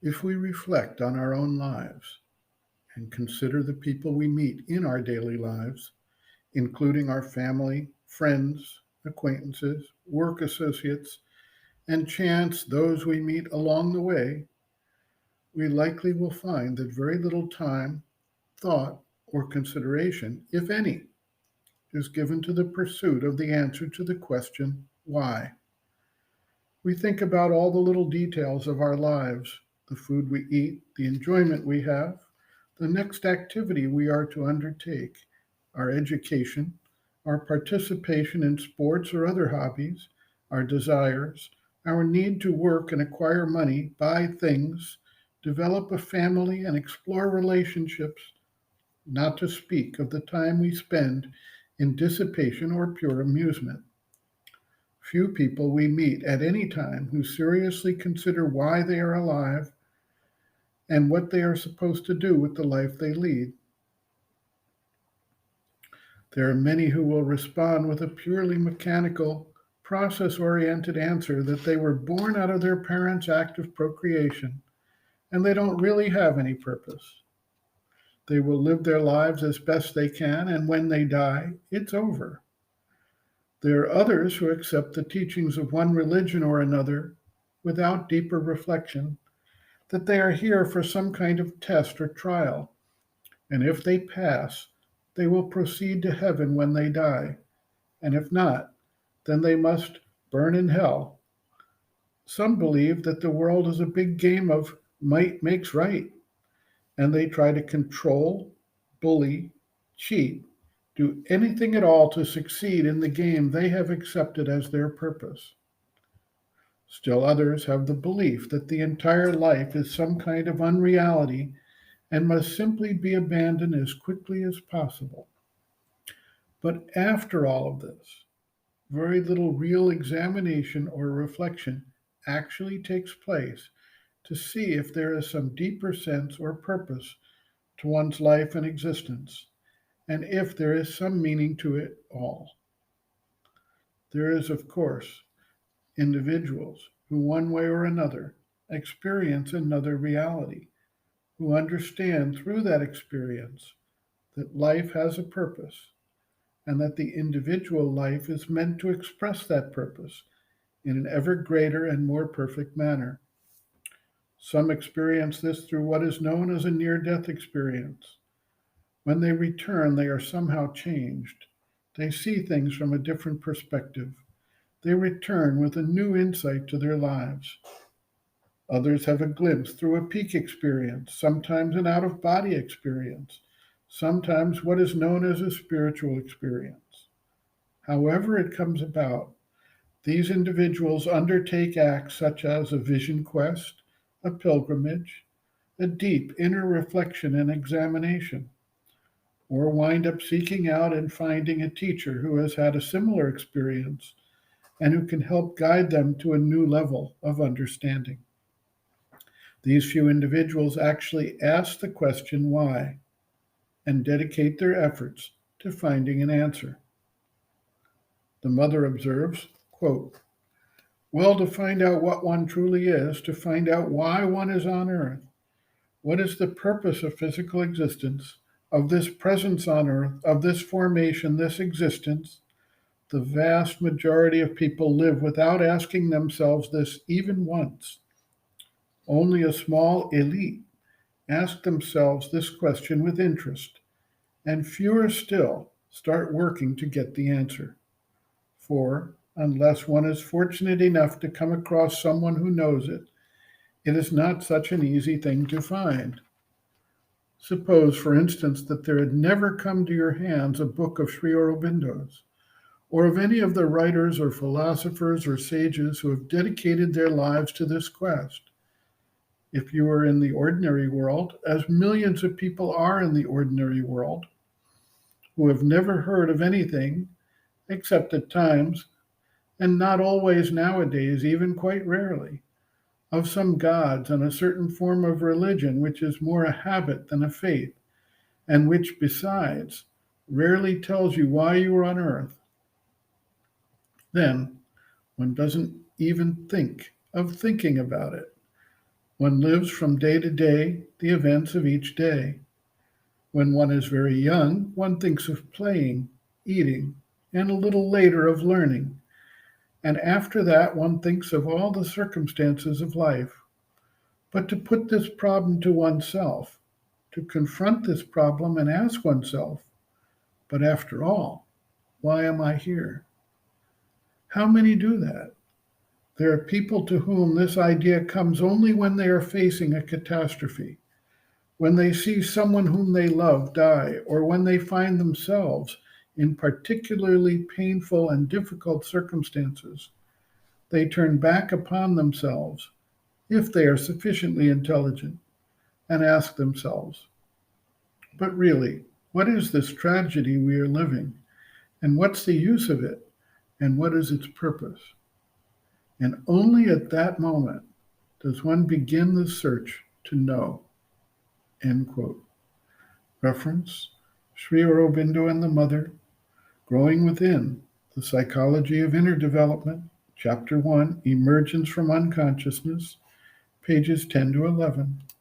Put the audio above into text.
If we reflect on our own lives and consider the people we meet in our daily lives, including our family, friends, acquaintances, work associates, and chance those we meet along the way, we likely will find that very little time, thought, or consideration, if any, is given to the pursuit of the answer to the question, why? We think about all the little details of our lives, the food we eat, the enjoyment we have, the next activity we are to undertake, our education, our participation in sports or other hobbies, our desires, our need to work and acquire money, buy things, develop a family, and explore relationships, not to speak of the time we spend in dissipation or pure amusement. Few people we meet at any time who seriously consider why they are alive and what they are supposed to do with the life they lead. There are many who will respond with a purely mechanical, process oriented answer that they were born out of their parents' act of procreation and they don't really have any purpose. They will live their lives as best they can, and when they die, it's over. There are others who accept the teachings of one religion or another without deeper reflection that they are here for some kind of test or trial, and if they pass, they will proceed to heaven when they die, and if not, then they must burn in hell. Some believe that the world is a big game of might makes right, and they try to control, bully, cheat, do anything at all to succeed in the game they have accepted as their purpose. Still others have the belief that the entire life is some kind of unreality and must simply be abandoned as quickly as possible. But after all of this, very little real examination or reflection actually takes place to see if there is some deeper sense or purpose to one's life and existence, and if there is some meaning to it all. There is, of course, individuals who, one way or another, experience another reality, who understand through that experience that life has a purpose and that the individual life is meant to express that purpose in an ever greater and more perfect manner. Some experience this through what is known as a near death experience. When they return, they are somehow changed. They see things from a different perspective. They return with a new insight to their lives. Others have a glimpse through a peak experience, sometimes an out of body experience, sometimes what is known as a spiritual experience. However, it comes about, these individuals undertake acts such as a vision quest, a pilgrimage, a deep inner reflection and examination, or wind up seeking out and finding a teacher who has had a similar experience and who can help guide them to a new level of understanding. These few individuals actually ask the question why and dedicate their efforts to finding an answer. The mother observes, quote, well, to find out what one truly is, to find out why one is on earth, what is the purpose of physical existence, of this presence on earth, of this formation, this existence, the vast majority of people live without asking themselves this even once. Only a small elite ask themselves this question with interest, and fewer still start working to get the answer. For, unless one is fortunate enough to come across someone who knows it, it is not such an easy thing to find. Suppose, for instance, that there had never come to your hands a book of Sri Aurobindo's, or of any of the writers or philosophers or sages who have dedicated their lives to this quest. If you were in the ordinary world, as millions of people are in the ordinary world, who have never heard of anything, except at times, and not always nowadays, even quite rarely, of some gods and a certain form of religion which is more a habit than a faith, and which, besides, rarely tells you why you are on earth, then one doesn't even think of thinking about it. One lives from day to day the events of each day. When one is very young, one thinks of playing, eating, and a little later of learning. And after that, one thinks of all the circumstances of life. But to put this problem to oneself, to confront this problem and ask oneself, but after all, why am I here? How many do that? There are people to whom this idea comes only when they are facing a catastrophe, when they see someone whom they love die, or when they find themselves in particularly painful and difficult circumstances. They turn back upon themselves, if they are sufficiently intelligent, and ask themselves, but really, what is this tragedy we are living? And what's the use of it? And what is its purpose? And only at that moment does one begin the search to know. End quote. Reference, Sri Aurobindo and the Mother, Growing Within, The Psychology of Inner Development, Chapter 1, Emergence from Unconsciousness, pages 10 to 11.